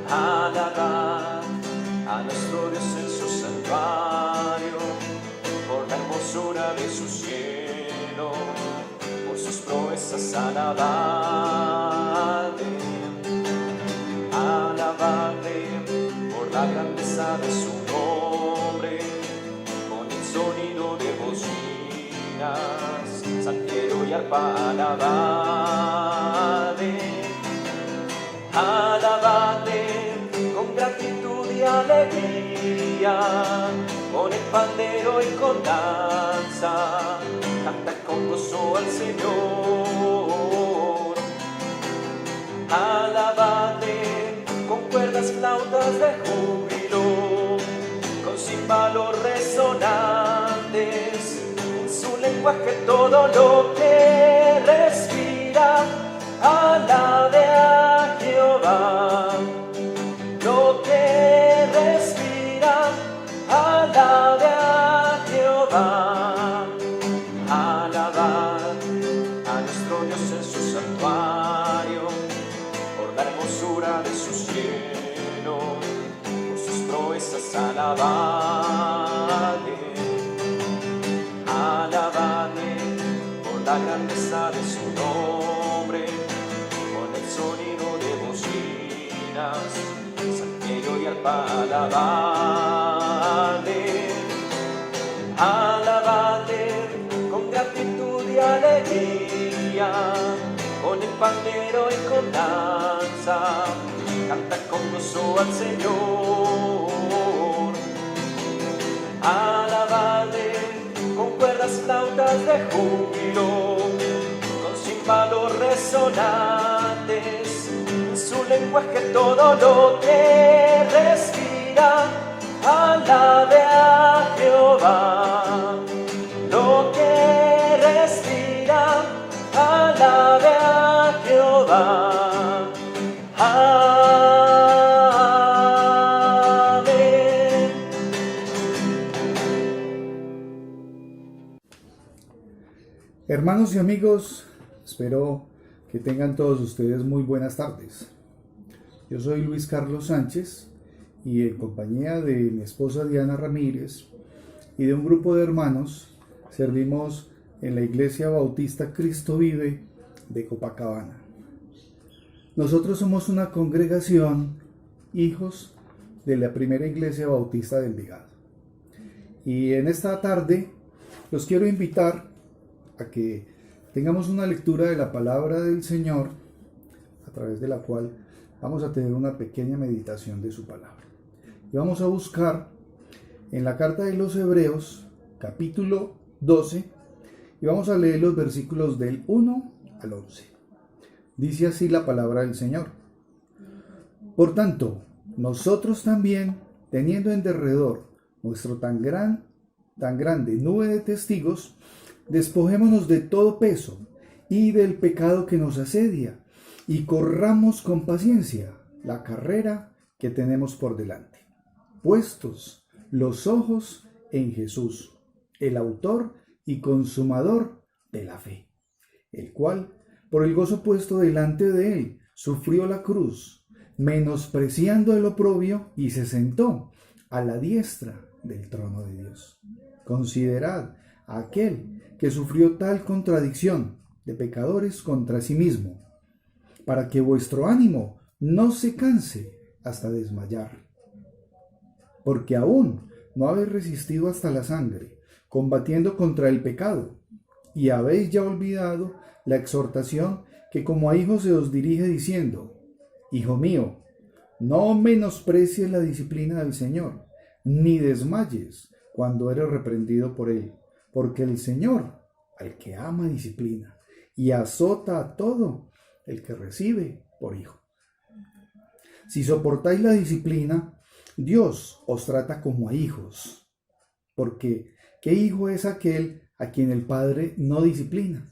Alabad a nuestro Dios en su santuario, por la hermosura de su cielo, por sus proezas alabadle. Alabadle por la grandeza de su nombre, con el sonido de bocinas, salterio y arpa. Alabadle, alabadle con gratitud y alegría, con el pandero y con danza, canta con gozo al Señor. Alabadle con cuerdas, flautas de júbilo, con címbalos resonantes, en su lenguaje todo lo que respira. Alabe a Jehová, lo que respira, alabe a Jehová. Alabad a nuestro Dios en su santuario, por la hermosura de su cielo, por sus proezas alabadle. Alabadle por la grandeza de su nombre, con el sonido de bocinas, salterio y arpa. Alabadle, alabadle con gratitud y alegría, con el pandero y con danza, canta con gozo al Señor. Alabadle con cuerdas, flautas de júbilo, con címbalos resonantes, en su lenguaje todo lo que respira. Alabe a Jehová, lo que respira, alabe a Jehová. Amén. Hermanos y amigos, espero que tengan todos ustedes muy buenas tardes. Yo soy Luis Carlos Sánchez y en compañía de mi esposa Diana Ramírez y de un grupo de hermanos servimos en la Iglesia Bautista Cristo Vive de Copacabana. Nosotros somos una congregación, hijos de la primera Iglesia Bautista de Envigado. Y en esta tarde los quiero invitar a que tengamos una lectura de la palabra del Señor, a través de la cual vamos a tener una pequeña meditación de su palabra. Y vamos a buscar en la carta de los Hebreos, capítulo 12, y vamos a leer los versículos del 1 al 11. Dice así la palabra del Señor. Por tanto, nosotros también, teniendo en derredor nuestro tan grande nube de testigos, despojémonos de todo peso y del pecado que nos asedia, y corramos con paciencia la carrera que tenemos por delante, puestos los ojos en Jesús, el autor y consumador de la fe, el cual, por el gozo puesto delante de él, sufrió la cruz, menospreciando el oprobio, y se sentó a la diestra del trono de Dios. Considerad a aquel que sufrió tal contradicción de pecadores contra sí mismo, para que vuestro ánimo no se canse hasta desmayar. Porque aún no habéis resistido hasta la sangre, combatiendo contra el pecado, y habéis ya olvidado la exhortación que como a hijos se os dirige diciendo: Hijo mío, no menosprecies la disciplina del Señor, ni desmayes cuando eres reprendido por él, porque el Señor al que ama disciplina, y azota a todo el que recibe por hijo. Si soportáis la disciplina, Dios os trata como a hijos, porque ¿qué hijo es aquel a quien el Padre no disciplina?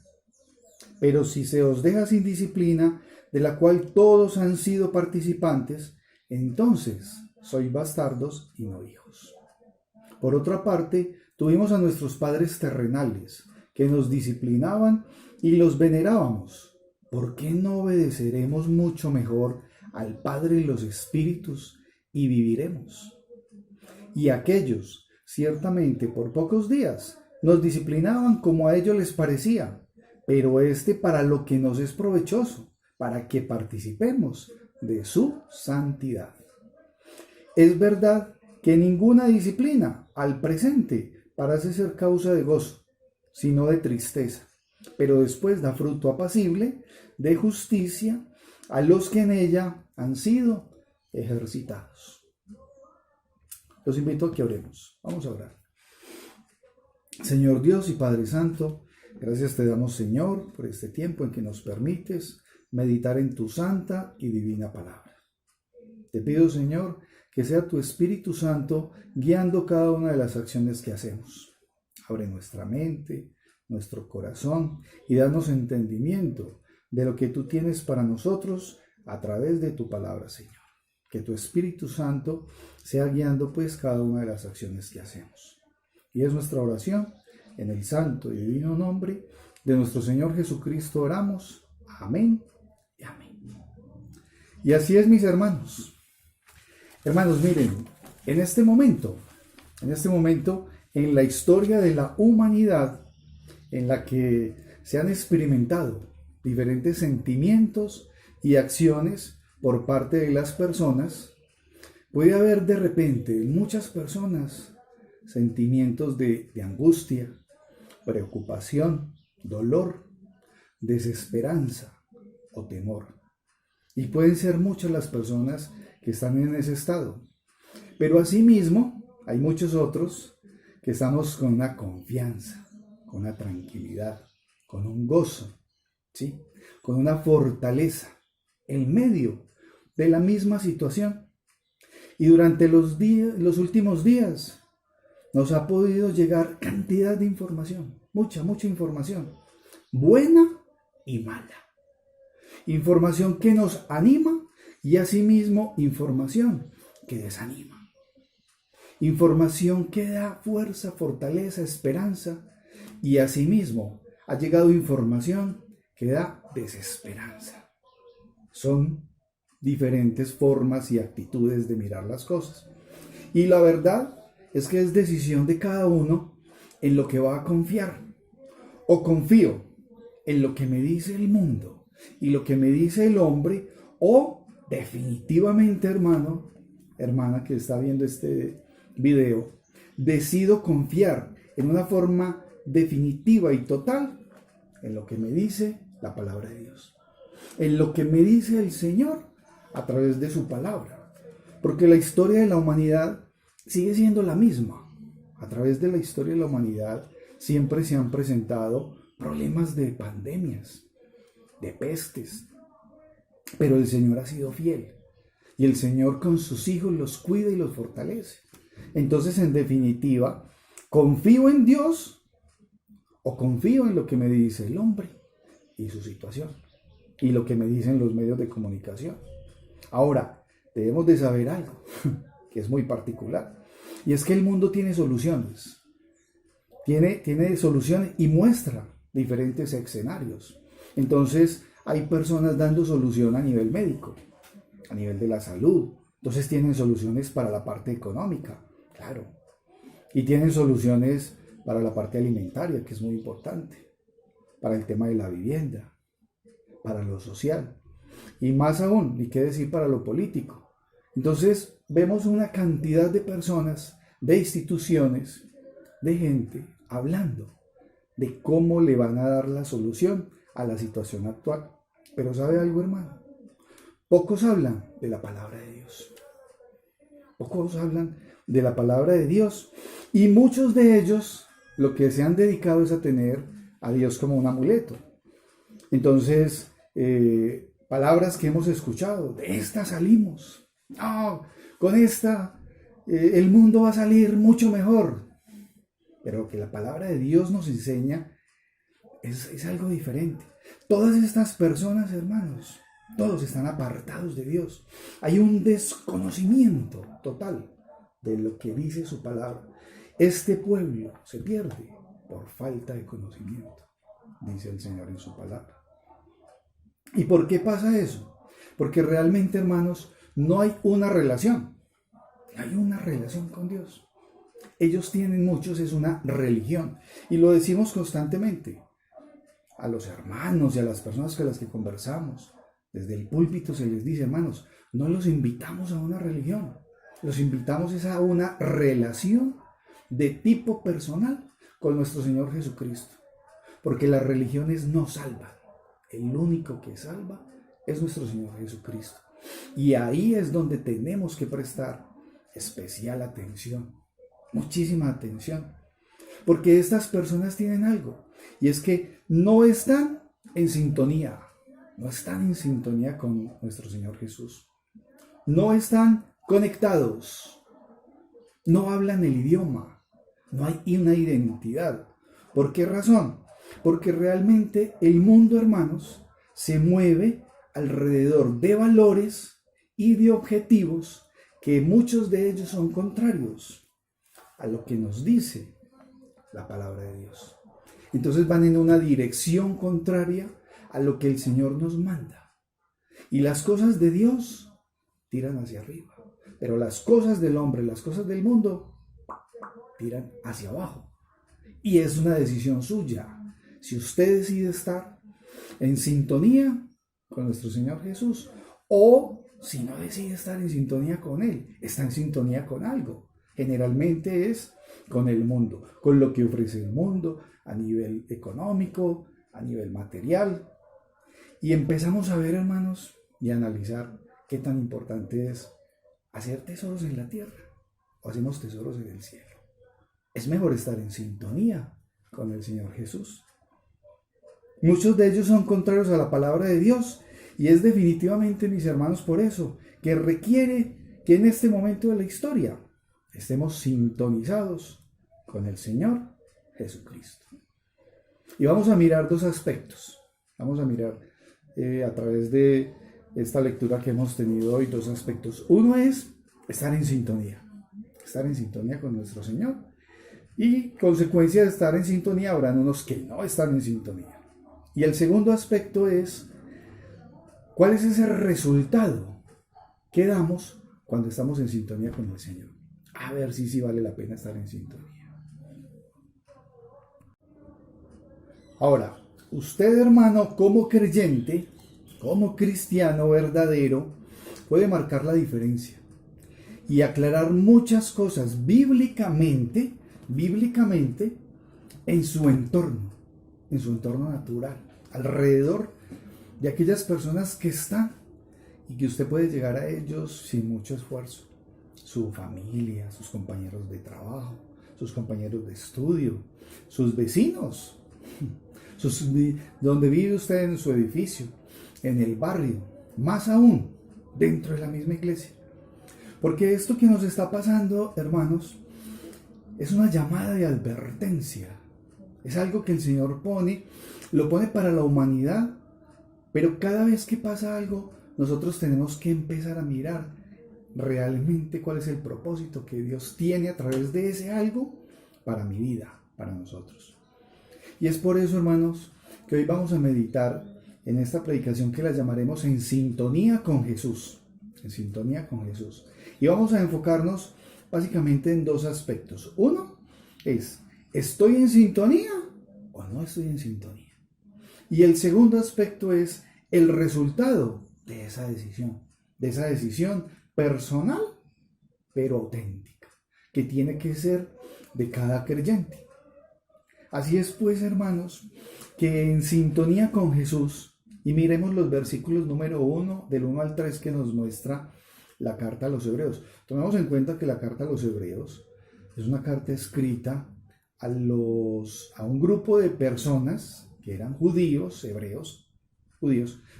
Pero si se os deja sin disciplina, de la cual todos han sido participantes, entonces sois bastardos y no hijos. Por otra parte, tuvimos a nuestros padres terrenales, que nos disciplinaban y los venerábamos. ¿Por qué no obedeceremos mucho mejor al Padre y los espíritus y viviremos. Y aquellos, ciertamente por pocos días, nos disciplinaban como a ellos les parecía, pero para lo que nos es provechoso, para que participemos de su santidad. Es verdad que ninguna disciplina al presente parece ser causa de gozo, sino de tristeza, pero después da fruto apacible de justicia a los que en ella han sido ejercitados. Los invito a que oremos. Vamos a orar. Señor Dios y Padre Santo, gracias te damos, Señor, por este tiempo en que nos permites meditar en tu santa y divina palabra. Te pido, Señor, que sea tu Espíritu Santo guiando cada una de las acciones que hacemos. Abre nuestra mente, nuestro corazón y danos entendimiento de lo que tú tienes para nosotros a través de tu palabra, Señor. Que tu Espíritu Santo sea guiando pues cada una de las acciones que hacemos. Y es nuestra oración, en el santo y divino nombre de nuestro Señor Jesucristo oramos. Amén y amén. Y así es, mis hermanos. Hermanos, miren, en este momento, en la historia de la humanidad, en la que se han experimentado diferentes sentimientos y acciones por parte de las personas, puede haber de repente en muchas personas sentimientos de angustia, preocupación, dolor, desesperanza o temor. Y pueden ser muchas las personas que están en ese estado. Pero asimismo, hay muchos otros que estamos con una confianza, con una tranquilidad, con un gozo, ¿sí? Con una fortaleza en medio de la misma situación. Y durante los últimos días nos ha podido llegar cantidad de información, mucha información, buena y mala. Información que nos anima y asimismo información que desanima. Información que da fuerza, fortaleza, esperanza y asimismo ha llegado información que da desesperanza. Son diferentes formas y actitudes de mirar las cosas. Y la verdad es que es decisión de cada uno en lo que va a confiar. O confío en lo que me dice el mundo y lo que me dice el hombre, o definitivamente, hermana que está viendo este video, decido confiar en una forma definitiva y total en lo que me dice la palabra de Dios, en lo que me dice el Señor a través de su palabra, porque la historia de la humanidad sigue siendo la misma. A través de la historia de la humanidad siempre se han presentado problemas de pandemias, de pestes, pero el Señor ha sido fiel y el Señor con sus hijos los cuida y los fortalece. Entonces, en definitiva, ¿confío en Dios o confío en lo que me dice el hombre y su situación y lo que me dicen los medios de comunicación? Ahora, debemos de saber algo que es muy particular, y es que el mundo tiene soluciones. Tiene soluciones y muestra diferentes escenarios. Entonces, hay personas dando solución a nivel médico, a nivel de la salud. Entonces, tienen soluciones para la parte económica, claro. Y tienen soluciones para la parte alimentaria, que es muy importante. Para el tema de la vivienda, para lo social. Y más aún, ni qué decir para lo político. Entonces, vemos una cantidad de personas, de instituciones, de gente hablando de cómo le van a dar la solución a la situación actual. Pero ¿sabe algo, hermano? Pocos hablan de la palabra de Dios. Pocos hablan de la palabra de Dios. Y muchos de ellos lo que se han dedicado es a tener a Dios como un amuleto. Entonces, palabras que hemos escuchado, de esta salimos. No, con esta el mundo va a salir mucho mejor. Pero lo que la palabra de Dios nos enseña es algo diferente. Todas estas personas, hermanos, todos están apartados de Dios. Hay un desconocimiento total de lo que dice su palabra. Este pueblo se pierde por falta de conocimiento, dice el Señor en su palabra. ¿Y por qué pasa eso? Porque realmente, hermanos, no hay una relación. No hay una relación con Dios. Ellos tienen muchos, es una religión. Y lo decimos constantemente. A los hermanos y a las personas con las que conversamos, desde el púlpito se les dice, hermanos, no los invitamos a una religión. Los invitamos es a una relación de tipo personal con nuestro Señor Jesucristo. Porque las religiones no salvan. El único que salva es nuestro Señor Jesucristo. Y ahí es donde tenemos que prestar especial atención. Muchísima atención. Porque estas personas tienen algo. Y es que no están en sintonía. No están en sintonía con nuestro Señor Jesús. No están conectados. No hablan el idioma. No hay una identidad. ¿Por qué razón? Porque realmente el mundo, hermanos, se mueve alrededor de valores y de objetivos que muchos de ellos son contrarios a lo que nos dice la palabra de Dios. Entonces van en una dirección contraria a lo que el Señor nos manda. Y las cosas de Dios tiran hacia arriba, pero las cosas del hombre, las cosas del mundo, tiran hacia abajo. Y es una decisión suya. Si usted decide estar en sintonía con nuestro Señor Jesús, o si no decide estar en sintonía con Él, está en sintonía con algo. Generalmente es con el mundo, con lo que ofrece el mundo a nivel económico, a nivel material. Y empezamos a ver, hermanos, y a analizar qué tan importante es hacer tesoros en la tierra o hacemos tesoros en el cielo. Es mejor estar en sintonía con el Señor Jesús. Muchos de ellos son contrarios a la palabra de Dios y es definitivamente, mis hermanos, por eso que requiere que en este momento de la historia estemos sintonizados con el Señor Jesucristo. Y vamos a mirar dos aspectos. Vamos a mirar a través de esta lectura que hemos tenido hoy dos aspectos. Uno es estar en sintonía con nuestro Señor. Y consecuencia de estar en sintonía habrán unos que no están en sintonía. Y el segundo aspecto es ¿cuál es ese resultado que damos cuando estamos en sintonía con el Señor? A ver si sí vale la pena estar en sintonía. Ahora, usted, hermano, como creyente, como cristiano verdadero, puede marcar la diferencia y aclarar muchas cosas bíblicamente en su entorno natural, alrededor de aquellas personas que están y que usted puede llegar a ellos sin mucho esfuerzo. Su familia, sus compañeros de trabajo, sus compañeros de estudio, sus vecinos, donde vive usted en su edificio, en el barrio, más aún dentro de la misma iglesia. Porque esto que nos está pasando, hermanos, es una llamada de advertencia. Es algo que el Señor lo pone para la humanidad, pero cada vez que pasa algo, nosotros tenemos que empezar a mirar realmente cuál es el propósito que Dios tiene a través de ese algo para mi vida, para nosotros. Y es por eso, hermanos, que hoy vamos a meditar en esta predicación que la llamaremos En Sintonía con Jesús. En Sintonía con Jesús. Y vamos a enfocarnos básicamente en dos aspectos. Uno es, ¿estoy en sintonía o no estoy en sintonía? Y el segundo aspecto es el resultado de esa decisión personal, pero auténtica, que tiene que ser de cada creyente. Así es, pues, hermanos, que en sintonía con Jesús, y miremos los versículos número 1, del 1 al 3, que nos muestra la carta a los hebreos. Tomemos en cuenta que la carta a los hebreos es una carta escrita a un grupo de personas que eran hebreos,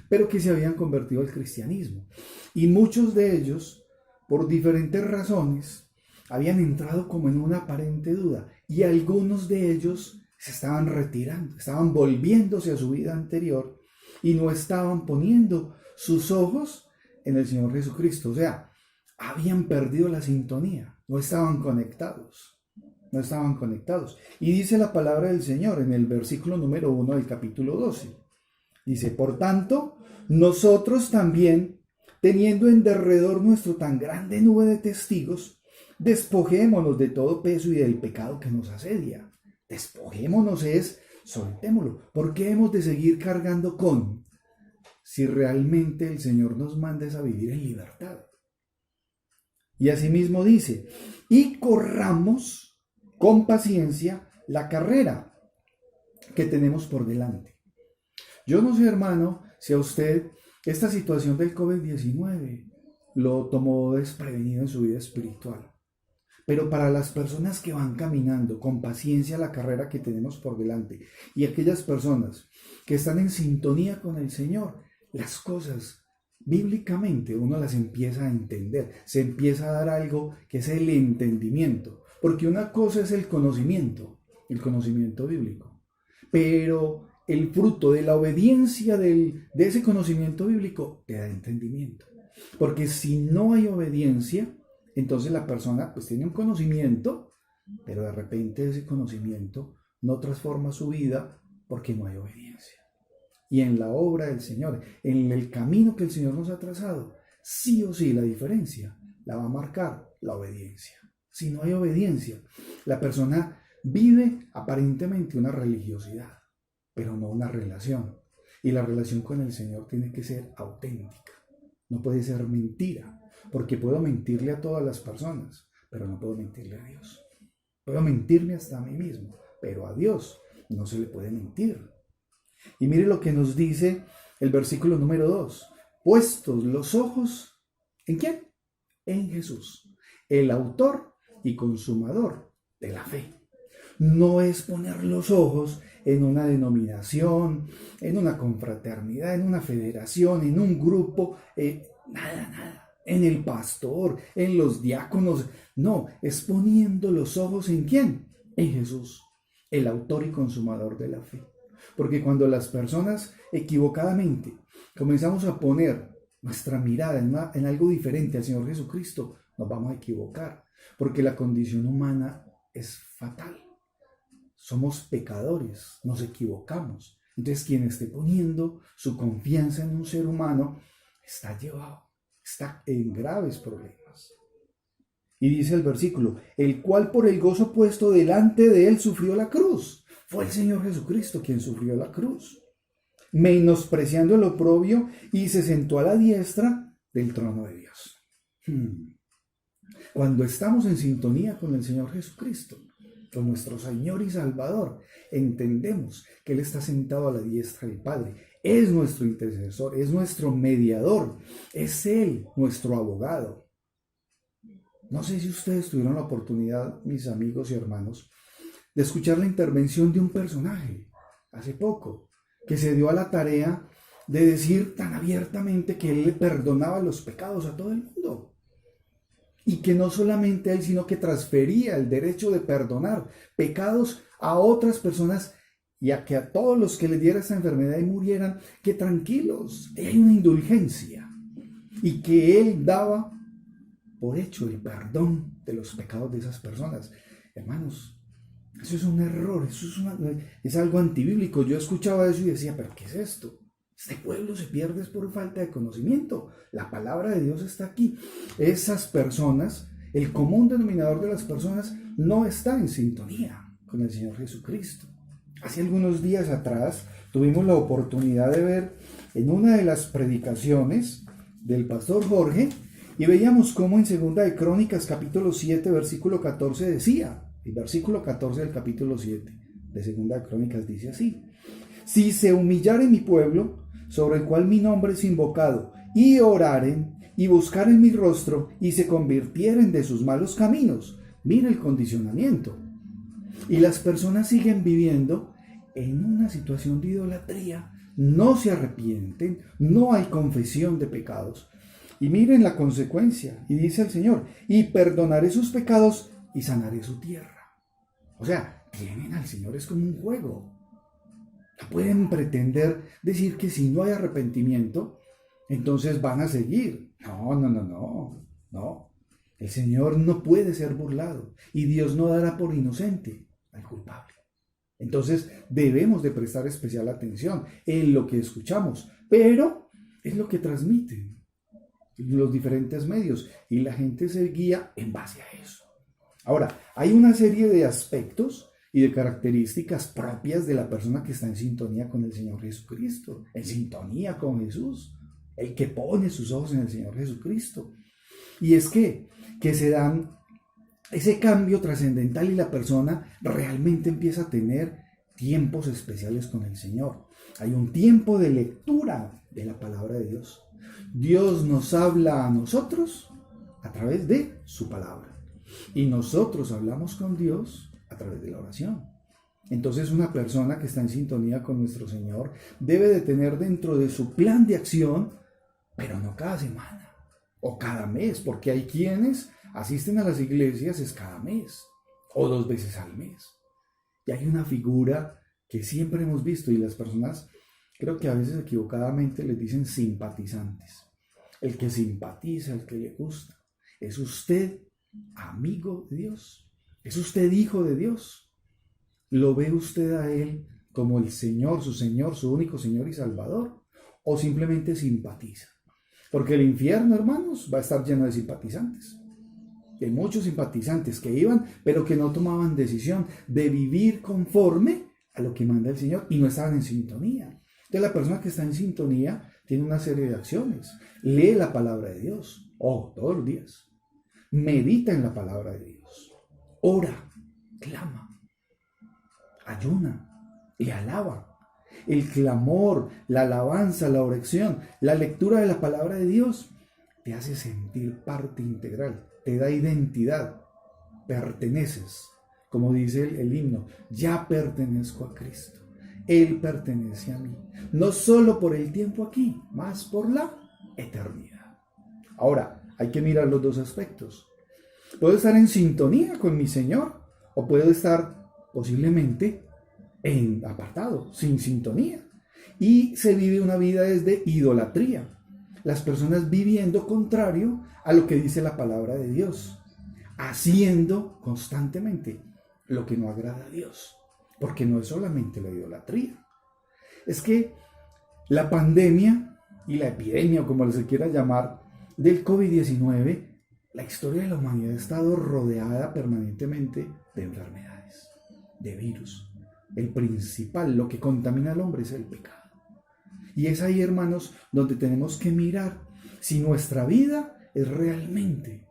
pero que se habían convertido al cristianismo. Y muchos de ellos, por diferentes razones, habían entrado como en una aparente duda. Y algunos de ellos se estaban retirando, estaban volviéndose a su vida anterior y no estaban poniendo sus ojos en el Señor Jesucristo. O sea, habían perdido la sintonía, no estaban conectados. Y dice la palabra del Señor en el versículo número 1 del capítulo 12. Dice, por tanto, nosotros también, teniendo en derredor nuestro tan grande nube de testigos, despojémonos de todo peso y del pecado que nos asedia. Despojémonos es, soltémoslo. ¿Por qué hemos de seguir cargando con? Si realmente el Señor nos manda es a vivir en libertad. Y asimismo dice, y corramos con paciencia la carrera que tenemos por delante. Yo no sé, hermano, si a usted esta situación del COVID-19 lo tomó desprevenido en su vida espiritual. Pero para las personas que van caminando con paciencia la carrera que tenemos por delante y aquellas personas que están en sintonía con el Señor, las cosas bíblicamente uno las empieza a entender, se empieza a dar algo que es el entendimiento, porque una cosa es el conocimiento bíblico, pero el fruto de la obediencia de ese conocimiento bíblico te da entendimiento, porque si no hay obediencia, entonces la persona pues tiene un conocimiento, pero de repente ese conocimiento no transforma su vida porque no hay obediencia. Y en la obra del Señor, en el camino que el Señor nos ha trazado, sí o sí la diferencia la va a marcar la obediencia. Si no hay obediencia, la persona vive aparentemente una religiosidad, pero no una relación. Y la relación con el Señor tiene que ser auténtica, no puede ser mentira. Porque puedo mentirle a todas las personas, pero no puedo mentirle a Dios. Puedo mentirme hasta a mí mismo, pero a Dios no se le puede mentir. Y mire lo que nos dice el versículo número 2. Puestos los ojos, ¿en quién? En Jesús, el autor y consumador de la fe. No es poner los ojos en una denominación, en una confraternidad, en una federación, en un grupo, nada. En el pastor, en los diáconos. No, es poniendo los ojos ¿en quién? En Jesús, el autor y consumador de la fe. Porque cuando las personas equivocadamente comenzamos a poner nuestra mirada en algo diferente al Señor Jesucristo, nos vamos a equivocar. Porque la condición humana es fatal. Somos pecadores, nos equivocamos. Entonces quien esté poniendo su confianza en un ser humano está en graves problemas. Y dice el versículo, el cual por el gozo puesto delante de él sufrió la cruz. Fue el Señor Jesucristo quien sufrió la cruz, menospreciando el oprobio, y se sentó a la diestra del trono de Dios. Cuando estamos en sintonía con el Señor Jesucristo, con nuestro Señor y Salvador, entendemos que Él está sentado a la diestra del Padre. Es nuestro intercesor, es nuestro mediador, es Él nuestro abogado. No sé si ustedes tuvieron la oportunidad, mis amigos y hermanos, de escuchar la intervención de un personaje hace poco, que se dio a la tarea de decir tan abiertamente que Él le perdonaba los pecados a todo el mundo. Y que no solamente a Él, sino que transfería el derecho de perdonar pecados a otras personas, y a que a todos los que les diera esta enfermedad y murieran, que tranquilos, hay una indulgencia, y que Él daba por hecho el perdón de los pecados de esas personas. Hermanos, eso es un error, es algo antibíblico. Yo escuchaba eso y decía, ¿pero qué es esto? Este pueblo se pierde por falta de conocimiento. La palabra de Dios está aquí. Esas personas, el común denominador de las personas, no está en sintonía con el Señor Jesucristo. Hace algunos días atrás tuvimos la oportunidad de ver en una de las predicaciones del pastor Jorge, y veíamos cómo en 2 de Crónicas capítulo 7 versículo 14 decía, el versículo 14 del capítulo 7 de 2 de Crónicas dice así: si se humillare mi pueblo, sobre el cual mi nombre es invocado, y oraren y buscaren mi rostro, y se convirtieren de sus malos caminos. Mira el condicionamiento. Y las personas siguen viviendo en una situación de idolatría, no se arrepienten, no hay confesión de pecados. Y miren la consecuencia, y dice el Señor, y perdonaré sus pecados y sanaré su tierra. O sea, tienen al Señor es como un juego. No pueden pretender decir que si no hay arrepentimiento, entonces van a seguir. No. El Señor no puede ser burlado, y Dios no dará por inocente al culpable. Entonces debemos de prestar especial atención en lo que escuchamos, pero es lo que transmiten. los diferentes medios, y la gente se guía en base a eso. Ahora, hay una serie de aspectos y de características propias de la persona que está en sintonía con el Señor Jesucristo, en sintonía con Jesús, el que pone sus ojos en el Señor Jesucristo. Y es que se dan ese cambio trascendental y la persona realmente empieza a tener tiempos especiales con el Señor. Hay un tiempo de lectura de la palabra de Dios. Dios nos habla a nosotros a través de su palabra. Y nosotros hablamos con Dios a través de la oración. Entonces una persona que está en sintonía con nuestro Señor debe de tener dentro de su plan de acción, pero no cada semana o cada mes, porque hay quienes asisten a las iglesias es cada mes o 2 veces al mes. Y hay una figura que siempre hemos visto y las personas creo que a veces equivocadamente les dicen simpatizantes. El que simpatiza, el que le gusta. ¿Es usted amigo de Dios? ¿Es usted hijo de Dios? ¿Lo ve usted a Él como el Señor, su único Señor y Salvador? ¿O simplemente simpatiza? Porque el infierno, hermanos, va a estar lleno de simpatizantes. Hay muchos simpatizantes que iban, pero que no tomaban decisión de vivir conforme a lo que manda el Señor y no estaban en sintonía. Entonces la persona que está en sintonía tiene una serie de acciones. Lee la palabra de Dios, todos los días. Medita en la palabra de Dios. Ora, clama, ayuna, le alaba. El clamor, la alabanza, la oración, la lectura de la palabra de Dios te hace sentir parte integral, te da identidad, perteneces. Como dice el himno, ya pertenezco a Cristo. Él pertenece a mí, no solo por el tiempo aquí, más por la eternidad. Ahora, hay que mirar los dos aspectos. Puedo estar en sintonía con mi Señor o puedo estar posiblemente apartado, sin sintonía. Y se vive una vida desde idolatría. Las personas viviendo contrario a lo que dice la palabra de Dios, haciendo constantemente lo que no agrada a Dios. Porque no es solamente la idolatría. Es que la pandemia y la epidemia, o como se quiera llamar, del COVID-19, la historia de la humanidad ha estado rodeada permanentemente de enfermedades, de virus. El principal, lo que contamina al hombre es el pecado. Y es ahí, hermanos, donde tenemos que mirar si nuestra vida es realmente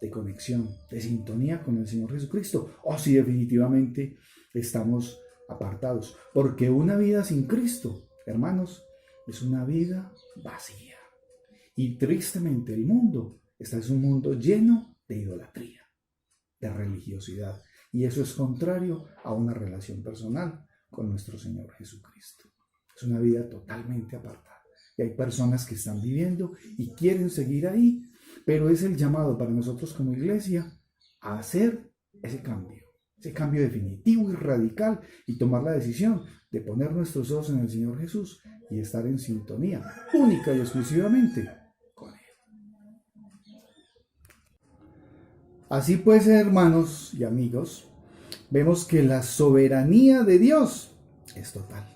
de conexión, de sintonía con el Señor Jesucristo, o si definitivamente estamos apartados. Porque una vida sin Cristo, hermanos, es una vida vacía. Y tristemente el mundo es un mundo lleno de idolatría, de religiosidad. Y eso es contrario a una relación personal con nuestro Señor Jesucristo. Es una vida totalmente apartada. Y hay personas que están viviendo y quieren seguir ahí, pero es el llamado para nosotros como iglesia a hacer ese cambio definitivo y radical y tomar la decisión de poner nuestros ojos en el Señor Jesús y estar en sintonía única y exclusivamente con Él. Así pues, hermanos y amigos, vemos que la soberanía de Dios es total.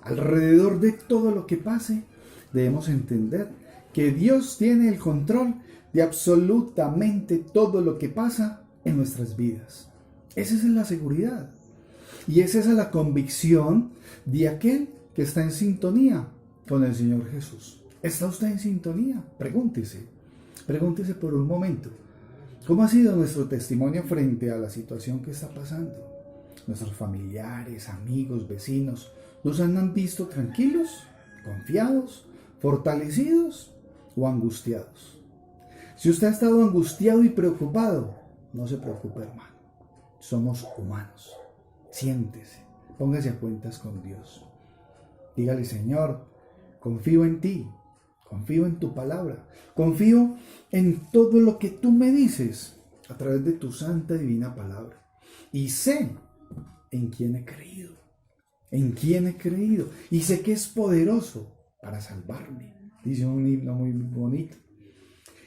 Alrededor de todo lo que pase, debemos entender que Dios tiene el control de absolutamente todo lo que pasa en nuestras vidas. Esa es la seguridad. Y esa es la convicción de aquel que está en sintonía con el Señor Jesús. ¿Está usted en sintonía? Pregúntese por un momento. ¿Cómo ha sido nuestro testimonio frente a la situación que está pasando? Nuestros familiares, amigos, vecinos, ¿nos han visto tranquilos, confiados, fortalecidos o angustiados? Si usted ha estado angustiado y preocupado, no se preocupe, hermano. Somos humanos. Siéntese, póngase a cuentas con Dios. Dígale, Señor, confío en ti, confío en tu palabra, confío en todo lo que tú me dices a través de tu santa divina palabra. Y sé en quién he creído, y sé que es poderoso para salvarme. Dice un himno muy bonito.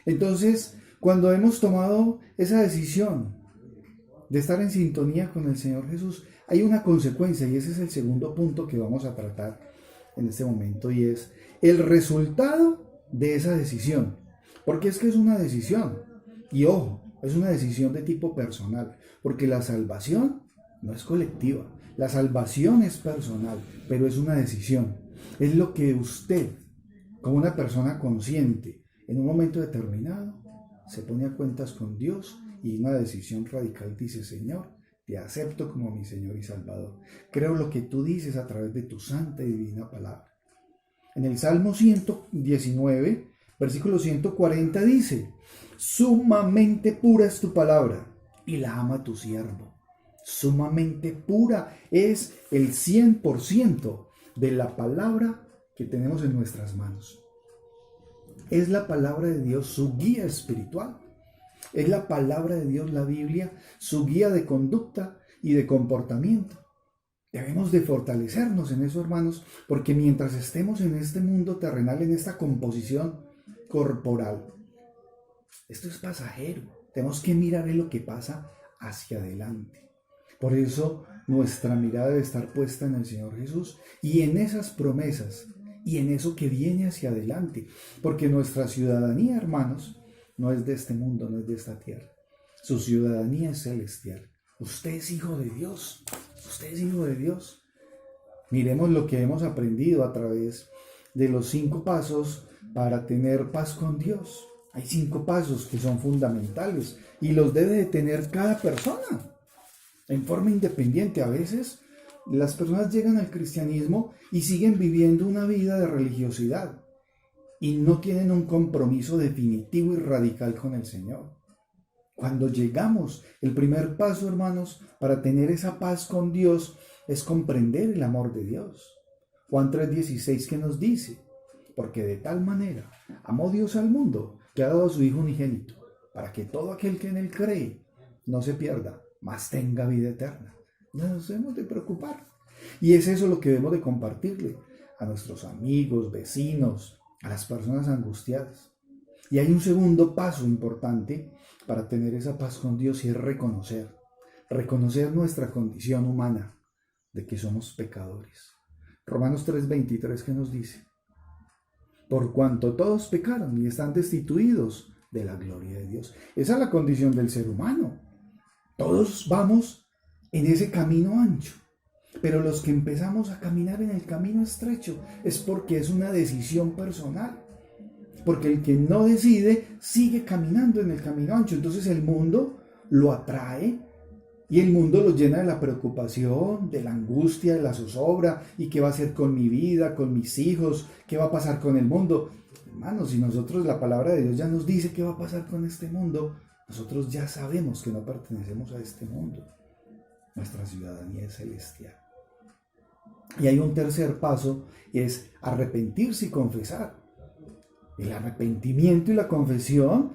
Entonces, cuando hemos tomado esa decisión de estar en sintonía con el Señor Jesús, hay una consecuencia, y ese es el segundo punto que vamos a tratar en este momento, y es el resultado de esa decisión. Porque es que es una decisión. Y ojo, es una decisión de tipo personal. Porque la salvación no es colectiva. La salvación es personal, pero es una decisión. Es lo que usted, como una persona consciente, en un momento determinado, se pone a cuentas con Dios y una decisión radical dice: Señor, te acepto como mi Señor y Salvador. Creo lo que tú dices a través de tu santa y divina palabra. En el Salmo 119, versículo 140 dice: sumamente pura es tu palabra y la ama tu siervo. Sumamente pura es el 100% de la palabra que tenemos en nuestras manos. Es la palabra de Dios su guía espiritual. Es la palabra de Dios, la Biblia, su guía de conducta y de comportamiento. Debemos de fortalecernos en eso, hermanos, porque mientras estemos en este mundo terrenal, en esta composición corporal, esto es pasajero. Tenemos que mirar en lo que pasa hacia adelante. Por eso nuestra mirada debe estar puesta en el Señor Jesús y en esas promesas y en eso que viene hacia adelante. Porque nuestra ciudadanía, hermanos, no es de este mundo, no es de esta tierra. Su ciudadanía es celestial. Usted es hijo de Dios. Usted es hijo de Dios. Miremos lo que hemos aprendido a través de los 5 pasos para tener paz con Dios. Hay 5 pasos que son fundamentales y los debe de tener cada persona en forma independiente. A veces las personas llegan al cristianismo y siguen viviendo una vida de religiosidad y no tienen un compromiso definitivo y radical con el Señor. Cuando llegamos, el primer paso, hermanos, para tener esa paz con Dios es comprender el amor de Dios. Juan 3:16, que nos dice: porque de tal manera amó Dios al mundo, que ha dado a su Hijo unigénito, para que todo aquel que en él cree no se pierda, mas tenga vida eterna. No nos debemos de preocupar. Y es eso lo que debemos de compartirle a nuestros amigos, vecinos, a las personas angustiadas. Y hay un segundo paso importante para tener esa paz con Dios y es reconocer nuestra condición humana de que somos pecadores. Romanos 3:23, que nos dice: por cuanto todos pecaron y están destituidos de la gloria de Dios. Esa es la condición del ser humano. Todos vamos en ese camino ancho, pero los que empezamos a caminar en el camino estrecho es porque es una decisión personal. Porque el que no decide sigue caminando en el camino ancho. Entonces el mundo lo atrae y el mundo lo llena de la preocupación, de la angustia, de la zozobra. ¿Y qué va a hacer con mi vida, con mis hijos? ¿Qué va a pasar con el mundo? Hermanos, si nosotros, la palabra de Dios ya nos dice qué va a pasar con este mundo, nosotros ya sabemos que no pertenecemos a este mundo. Nuestra ciudadanía es celestial. Y hay un tercer paso, y es arrepentirse y confesar. El arrepentimiento y la confesión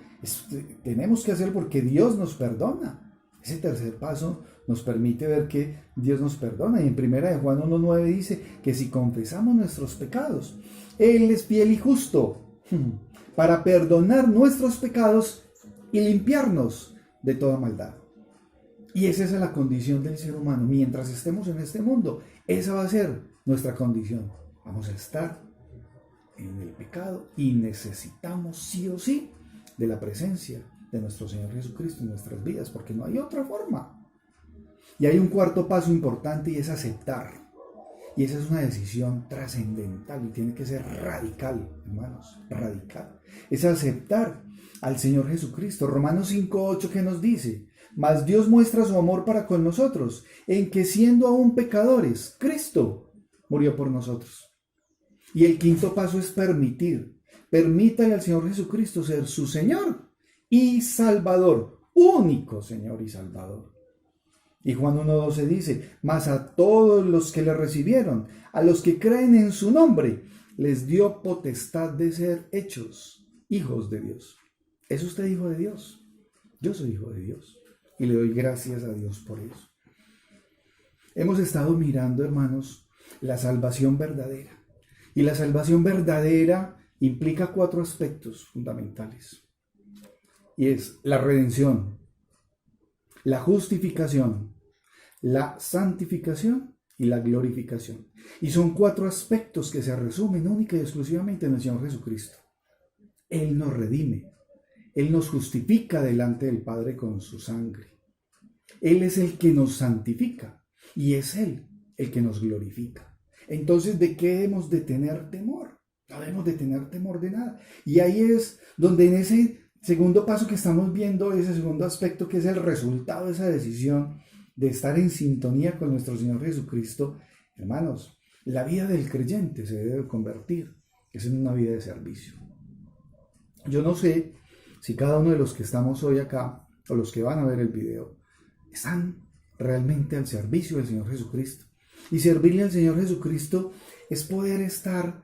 tenemos que hacer porque Dios nos perdona. Ese tercer paso nos permite ver que Dios nos perdona. Y en 1 Juan 1:9 dice que si confesamos nuestros pecados, Él es fiel y justo para perdonar nuestros pecados y limpiarnos de toda maldad. Y esa es la condición del ser humano. Mientras estemos en este mundo, esa va a ser nuestra condición. Vamos a estar en el pecado y necesitamos sí o sí de la presencia de nuestro Señor Jesucristo en nuestras vidas, porque no hay otra forma. Y hay un cuarto paso importante y es aceptar. Y esa es una decisión trascendental y tiene que ser radical, hermanos, radical. Es aceptar al Señor Jesucristo. Romanos 5:8, que nos dice: mas Dios muestra su amor para con nosotros, en que siendo aún pecadores, Cristo murió por nosotros. Y el quinto paso es permitir. Permítale al Señor Jesucristo ser su Señor y Salvador, único Señor y Salvador. Y Juan 1:12 dice: mas a todos los que le recibieron, a los que creen en su nombre, les dio potestad de ser hechos hijos de Dios. ¿Es usted hijo de Dios? Yo soy hijo de Dios y le doy gracias a Dios por eso. Hemos estado mirando, hermanos, la salvación verdadera. Y la salvación verdadera implica 4 aspectos fundamentales. Y es la redención, la justificación, la santificación y la glorificación. Y son 4 aspectos que se resumen única y exclusivamente en el Señor Jesucristo. Él nos redime. Él nos justifica delante del Padre con su sangre. Él es el que nos santifica y es Él el que nos glorifica. Entonces, ¿de qué hemos de tener temor? No debemos de tener temor de nada. Y ahí es donde en ese segundo paso que estamos viendo, ese segundo aspecto que es el resultado de esa decisión de estar en sintonía con nuestro Señor Jesucristo, hermanos, la vida del creyente se debe convertir en una vida de servicio. Yo no sé si cada uno de los que estamos hoy acá o los que van a ver el video están realmente al servicio del Señor Jesucristo. Y servirle al Señor Jesucristo es poder estar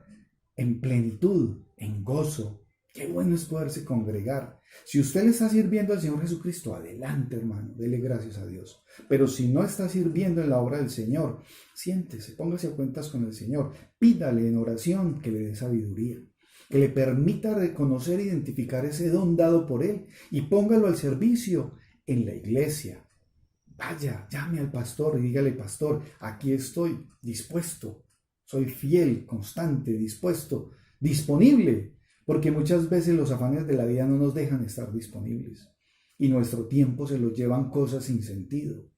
en plenitud, en gozo. Qué bueno es poderse congregar. Si usted le está sirviendo al Señor Jesucristo, adelante, hermano, dele gracias a Dios. Pero si no está sirviendo en la obra del Señor, siéntese, póngase a cuentas con el Señor, pídale en oración que le dé sabiduría, que le permita reconocer e identificar ese don dado por Él y póngalo al servicio en la iglesia. Vaya, llame al pastor y dígale: pastor, aquí estoy dispuesto, soy fiel, constante, dispuesto, disponible, porque muchas veces los afanes de la vida no nos dejan estar disponibles y nuestro tiempo se lo llevan cosas sin sentido,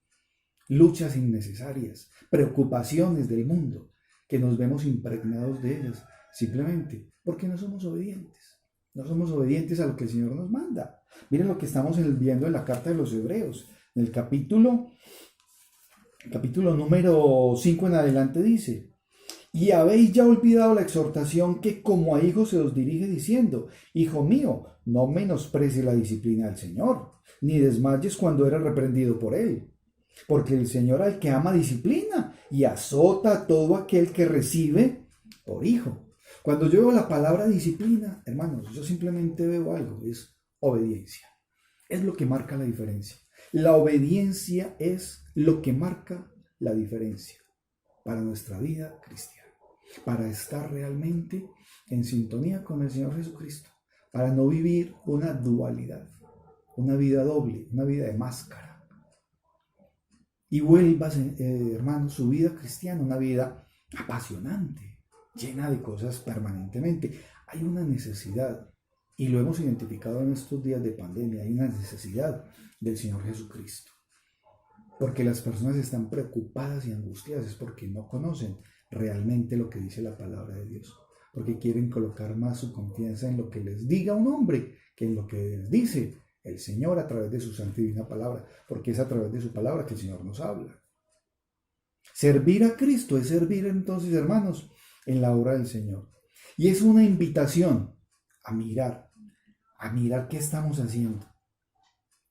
luchas innecesarias, preocupaciones del mundo, que nos vemos impregnados de ellas simplemente porque no somos obedientes. No somos obedientes a lo que el Señor nos manda. Miren lo que estamos viendo en la carta de los Hebreos. En el capítulo número 5 en adelante dice: y habéis ya olvidado la exhortación que como a hijos se os dirige diciendo: hijo mío, no menosprecies la disciplina del Señor, ni desmayes cuando eres reprendido por Él. Porque el Señor al que ama disciplina y azota a todo aquel que recibe por hijo. Cuando yo veo la palabra disciplina, hermanos, yo simplemente veo algo, es obediencia. Es lo que marca la diferencia. La obediencia es lo que marca la diferencia para nuestra vida cristiana, para estar realmente en sintonía con el Señor Jesucristo, para no vivir una dualidad, una vida doble, una vida de máscara. Y vuelvas, hermanos, su vida cristiana, una vida apasionante, llena de cosas permanentemente. Hay una necesidad, y lo hemos identificado en estos días de pandemia, hay una necesidad del Señor Jesucristo. Porque las personas están preocupadas y angustiadas, es porque no conocen realmente lo que dice la palabra de Dios. Porque quieren colocar más su confianza en lo que les diga un hombre que en lo que les dice el Señor a través de su santa y divina palabra. Porque es a través de su palabra que el Señor nos habla. Servir a Cristo es servir entonces, hermanos, en la obra del Señor. Y es una invitación a mirar qué estamos haciendo.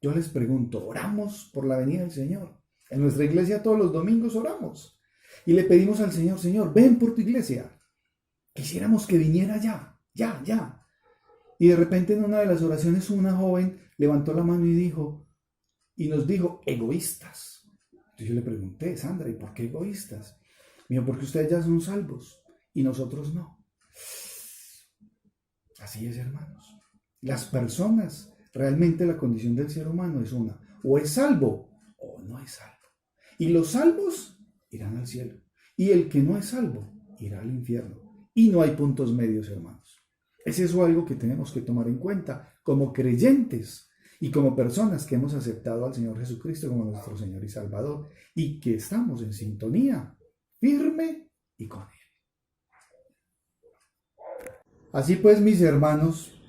Yo les pregunto, ¿oramos por la venida del Señor? En nuestra iglesia todos los domingos oramos y le pedimos al Señor: Señor, ven por tu iglesia. Quisiéramos que viniera ya. Y de repente en una de las oraciones una joven levantó la mano y nos dijo: egoístas. Entonces yo le pregunté: Sandra, ¿y por qué egoístas? Me dijo: porque ustedes ya son salvos y nosotros no. Así es, hermanos. Las personas, realmente la condición del ser humano es una: o es salvo o no es salvo. Y los salvos irán al cielo, y el que no es salvo irá al infierno. Y no hay puntos medios, hermanos. Es eso algo que tenemos que tomar en cuenta como creyentes y como personas que hemos aceptado al Señor Jesucristo como nuestro Señor y Salvador, y que estamos en sintonía firme y con Él. Así pues, mis hermanos,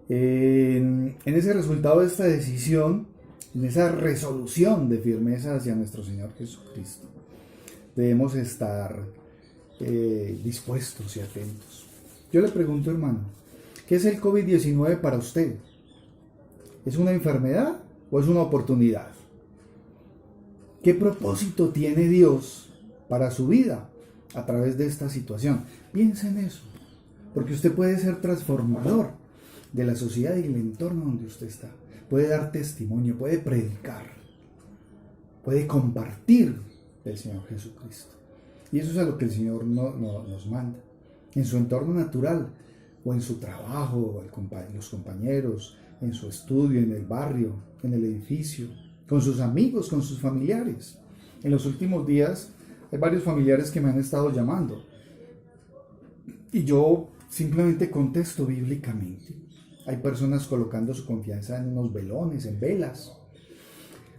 en ese resultado de esta decisión, en esa resolución de firmeza hacia nuestro Señor Jesucristo, debemos estar dispuestos y atentos. Yo le pregunto, hermano, ¿qué es el COVID-19 para usted? ¿Es una enfermedad o es una oportunidad? ¿Qué propósito tiene Dios para su vida a través de esta situación? Piensa en eso, porque usted puede ser transformador de la sociedad y el entorno donde usted está. Puede dar testimonio, puede predicar, puede compartir del Señor Jesucristo. Y eso es a lo que el Señor nos manda. En su entorno natural, o en su trabajo, los compañeros, en su estudio, en el barrio, en el edificio, con sus amigos, con sus familiares. En los últimos días hay varios familiares que me han estado llamando. Y yo simplemente contesto bíblicamente. Hay personas colocando su confianza en unos velones, en velas.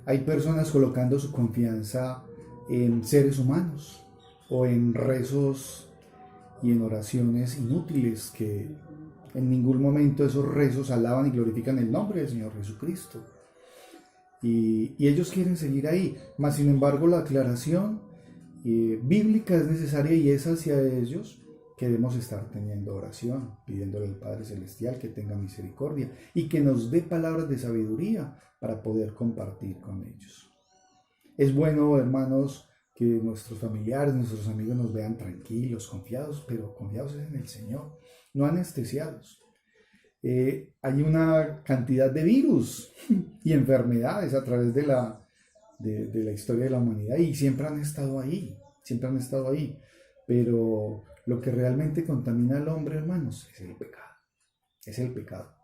Hay personas colocando su confianza en seres humanos o en rezos y en oraciones inútiles que en ningún momento esos rezos alaban y glorifican el nombre del Señor Jesucristo. Y ellos quieren seguir ahí. Mas, sin embargo, la aclaración bíblica es necesaria y es hacia ellos que debemos estar teniendo oración, pidiéndole al Padre Celestial que tenga misericordia y que nos dé palabras de sabiduría para poder compartir con ellos. Es bueno, hermanos, que nuestros familiares, nuestros amigos nos vean tranquilos, confiados, pero confiados en el Señor, no anestesiados. Hay una cantidad de virus y enfermedades a través de la historia de la humanidad y siempre han estado ahí, pero lo que realmente contamina al hombre, hermanos, es el pecado.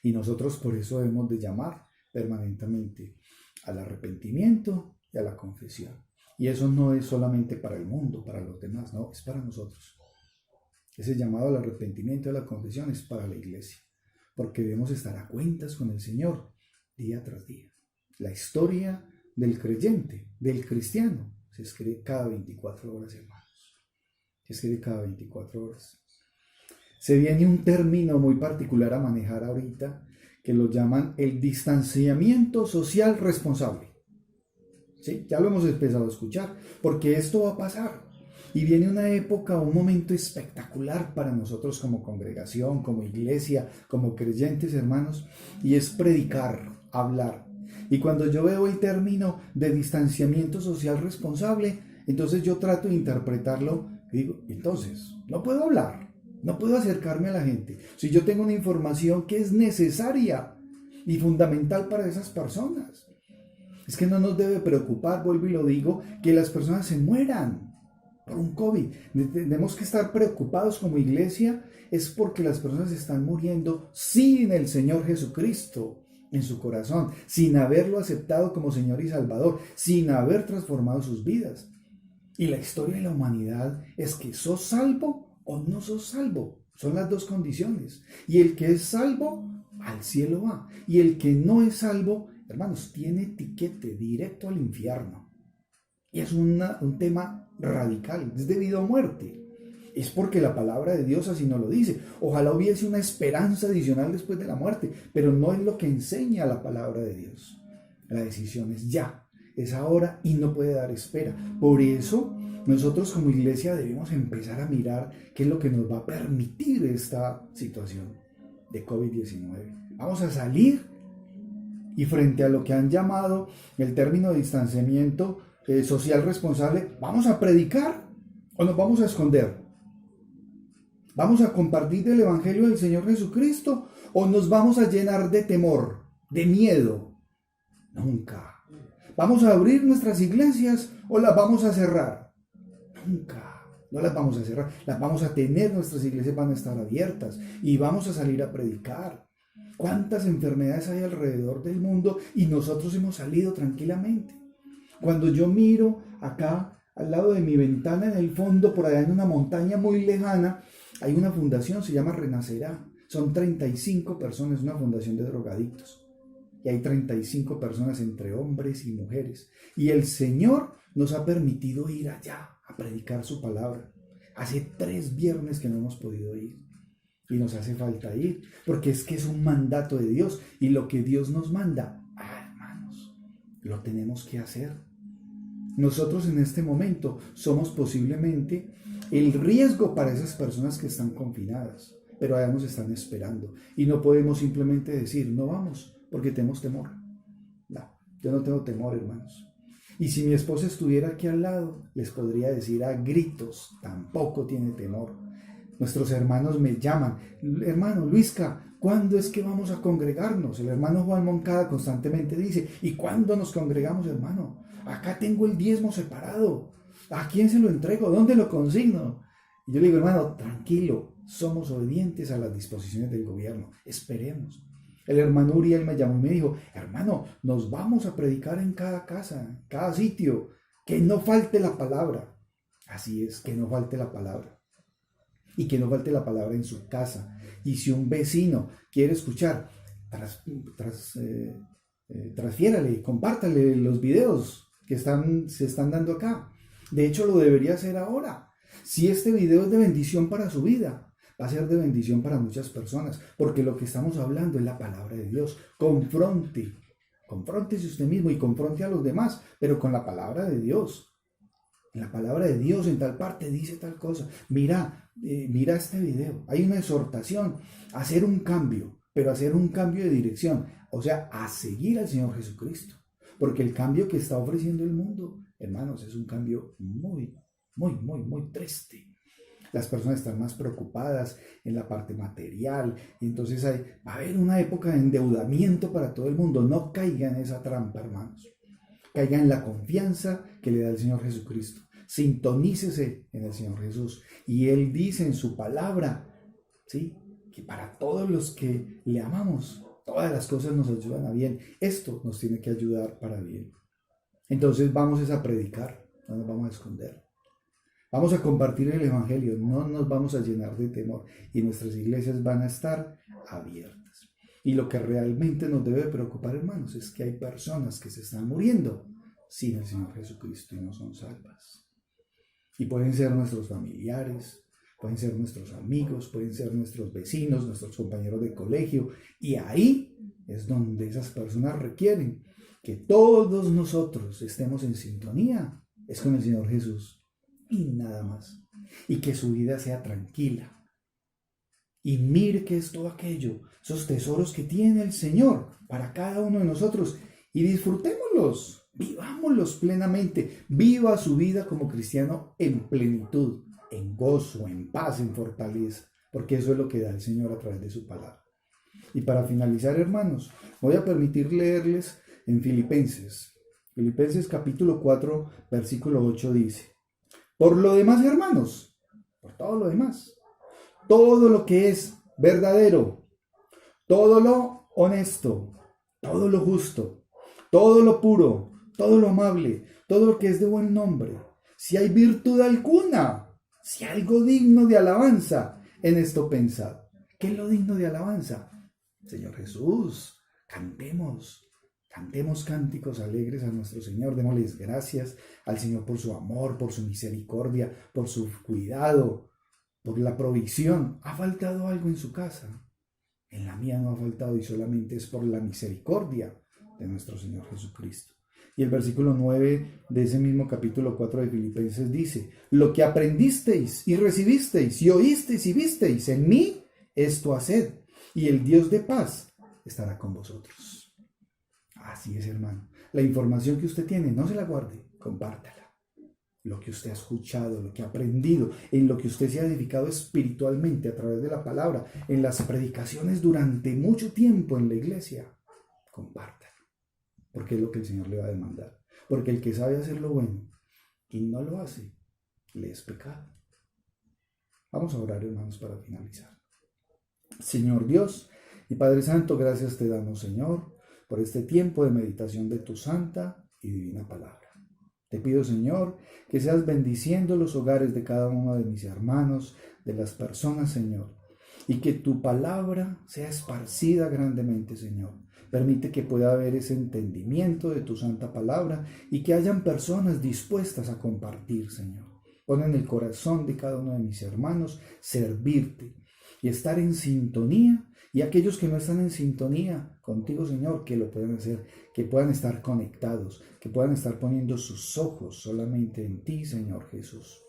Y nosotros por eso debemos de llamar permanentemente al arrepentimiento y a la confesión. Y eso no es solamente para el mundo, para los demás, no, es para nosotros. Ese llamado al arrepentimiento y a la confesión es para la iglesia, porque debemos estar a cuentas con el Señor día tras día. La historia del creyente, del cristiano, se escribe cada 24 horas, hermanos. Se escribe cada 24 horas. Se viene un término muy particular a manejar ahorita, que lo llaman el distanciamiento social responsable. ¿Sí? Ya lo hemos empezado a escuchar, porque esto va a pasar. Y viene una época, un momento espectacular para nosotros como congregación, como iglesia, como creyentes, hermanos, y es predicar, hablar. Y cuando yo veo el término de distanciamiento social responsable, entonces yo trato de interpretarlo y digo, entonces, no puedo hablar, no puedo acercarme a la gente. Si yo tengo una información que es necesaria y fundamental para esas personas. Es que no nos debe preocupar, vuelvo y lo digo, que las personas se mueran por un COVID. Tenemos que estar preocupados como iglesia, es porque las personas están muriendo sin el Señor Jesucristo en su corazón, sin haberlo aceptado como Señor y Salvador, sin haber transformado sus vidas. Y la historia de la humanidad es que sos salvo o no sos salvo. Son las dos condiciones. Y el que es salvo, al cielo va. Y el que no es salvo, hermanos, tiene tiquete directo al infierno. Y es un tema radical, es debido a muerte. Es porque la palabra de Dios así nos lo dice. Ojalá hubiese una esperanza adicional después de la muerte, pero no es lo que enseña la palabra de Dios. La decisión es ya, es ahora y no puede dar espera. Por eso nosotros como iglesia debemos empezar a mirar qué es lo que nos va a permitir esta situación de COVID-19. Vamos a salir y frente a lo que han llamado el término de distanciamiento social responsable, ¿vamos a predicar o nos vamos a esconder? ¿Vamos a compartir el evangelio del Señor Jesucristo o nos vamos a llenar de temor, de miedo? Nunca. ¿Vamos a abrir nuestras iglesias o las vamos a cerrar? Nunca. No las vamos a cerrar, las vamos a tener, nuestras iglesias van a estar abiertas y vamos a salir a predicar. ¿Cuántas enfermedades hay alrededor del mundo y nosotros hemos salido tranquilamente? Cuando yo miro acá al lado de mi ventana en el fondo, por allá en una montaña muy lejana, hay una fundación, se llama Renacerá. Son 35 personas, una fundación de drogadictos. Y hay 35 personas entre hombres y mujeres. Y el Señor nos ha permitido ir allá a predicar su palabra. Hace 3 viernes que no hemos podido ir. Y nos hace falta ir, porque es que es un mandato de Dios. Y lo que Dios nos manda, hermanos, lo tenemos que hacer. Nosotros en este momento somos posiblemente el riesgo para esas personas que están confinadas, pero allá nos están esperando. Y no podemos simplemente decir, no vamos, porque tenemos temor. No, yo no tengo temor, hermanos. Y si mi esposa estuviera aquí al lado, les podría decir a gritos, tampoco tiene temor. Nuestros hermanos me llaman, hermano Luisca, ¿cuándo es que vamos a congregarnos? El hermano Juan Moncada constantemente dice, ¿y cuándo nos congregamos, hermano? Acá tengo el diezmo separado. ¿A quién se lo entrego? ¿Dónde lo consigno? Y yo le digo, hermano, tranquilo, somos obedientes a las disposiciones del gobierno. Esperemos. El hermano Uriel me llamó y me dijo, hermano, nos vamos a predicar en cada casa, en cada sitio, que no falte la palabra. Así es, que no falte la palabra. y que no falte la palabra en su casa. Y si un vecino quiere escuchar, transfiérale, compártale los videos que se están dando acá. De hecho, lo debería hacer ahora. Si este video es de bendición para su vida, va a ser de bendición para muchas personas, porque lo que estamos hablando es la palabra de Dios. Confróntese usted mismo y confronte a los demás, pero con la palabra de Dios. La palabra de Dios en tal parte dice tal cosa. Mira este video. Hay una exhortación a hacer un cambio, pero hacer un cambio de dirección. O sea, a seguir al Señor Jesucristo. Porque el cambio que está ofreciendo el mundo, hermanos, es un cambio muy, muy, muy, muy triste. Las personas están más preocupadas en la parte material. Y entonces va a haber una época de endeudamiento para todo el mundo. No caiga en esa trampa, hermanos. Caiga en la confianza que le da el Señor Jesucristo. Sintonícese en el Señor Jesús. Y Él dice en su palabra, ¿sí?, que para todos los que le amamos, todas las cosas nos ayudan a bien. Esto nos tiene que ayudar para bien. Entonces vamos a predicar, no nos vamos a esconder. Vamos a compartir el Evangelio, no nos vamos a llenar de temor. Y nuestras iglesias van a estar abiertas. Y lo que realmente nos debe preocupar, hermanos, es que hay personas que se están muriendo sin el Señor Jesucristo y no son salvas. Y pueden ser nuestros familiares, pueden ser nuestros amigos, pueden ser nuestros vecinos, nuestros compañeros de colegio. Y ahí es donde esas personas requieren que todos nosotros estemos en sintonía. Es con el Señor Jesús y nada más. Y que su vida sea tranquila. Y mire que es todo aquello, esos tesoros que tiene el Señor para cada uno de nosotros. Y disfrutémoslos, vivámoslos plenamente. Viva su vida como cristiano en plenitud, en gozo, en paz, en fortaleza. Porque eso es lo que da el Señor a través de su palabra. Y para finalizar, hermanos, voy a permitir leerles en Filipenses. Filipenses capítulo 4, versículo 8 dice: por lo demás, hermanos, por todo lo demás, todo lo que es verdadero, todo lo honesto, todo lo justo, todo lo puro, todo lo amable, todo lo que es de buen nombre, si hay virtud alguna, si hay algo digno de alabanza, en esto pensad. ¿Qué es lo digno de alabanza? Señor Jesús, cantemos cánticos alegres a nuestro Señor, démosles gracias al Señor por su amor, por su misericordia, por su cuidado, por la provisión. ¿Ha faltado algo en su casa? En la mía no ha faltado, y solamente es por la misericordia de nuestro Señor Jesucristo. Y el versículo 9 de ese mismo capítulo 4 de Filipenses dice: lo que aprendisteis y recibisteis y oísteis y visteis en mí, esto haced, y el Dios de paz estará con vosotros. Así es, hermano. La información que usted tiene, no se la guarde, compártala. Lo que usted ha escuchado, lo que ha aprendido, en lo que usted se ha edificado espiritualmente a través de la palabra, en las predicaciones durante mucho tiempo en la iglesia, compártalo. Porque es lo que el Señor le va a demandar. Porque el que sabe hacer lo bueno y no lo hace, le es pecado. Vamos a orar, hermanos, para finalizar. Señor Dios y Padre Santo, gracias te damos, Señor, por este tiempo de meditación de tu santa y divina palabra. Te pido, Señor, que seas bendiciendo los hogares de cada uno de mis hermanos, de las personas, Señor, y que tu palabra sea esparcida grandemente, Señor. Permite que pueda haber ese entendimiento de tu santa palabra y que hayan personas dispuestas a compartir, Señor. Pon en el corazón de cada uno de mis hermanos servirte y estar en sintonía. Y aquellos que no están en sintonía contigo, Señor, que lo puedan hacer, que puedan estar conectados, que puedan estar poniendo sus ojos solamente en ti, Señor Jesús.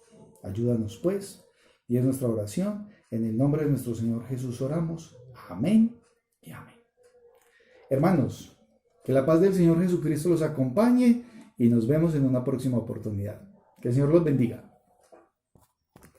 Ayúdanos, pues, y es nuestra oración. En el nombre de nuestro Señor Jesús oramos. Amén y amén. Hermanos, que la paz del Señor Jesucristo los acompañe y nos vemos en una próxima oportunidad. Que el Señor los bendiga.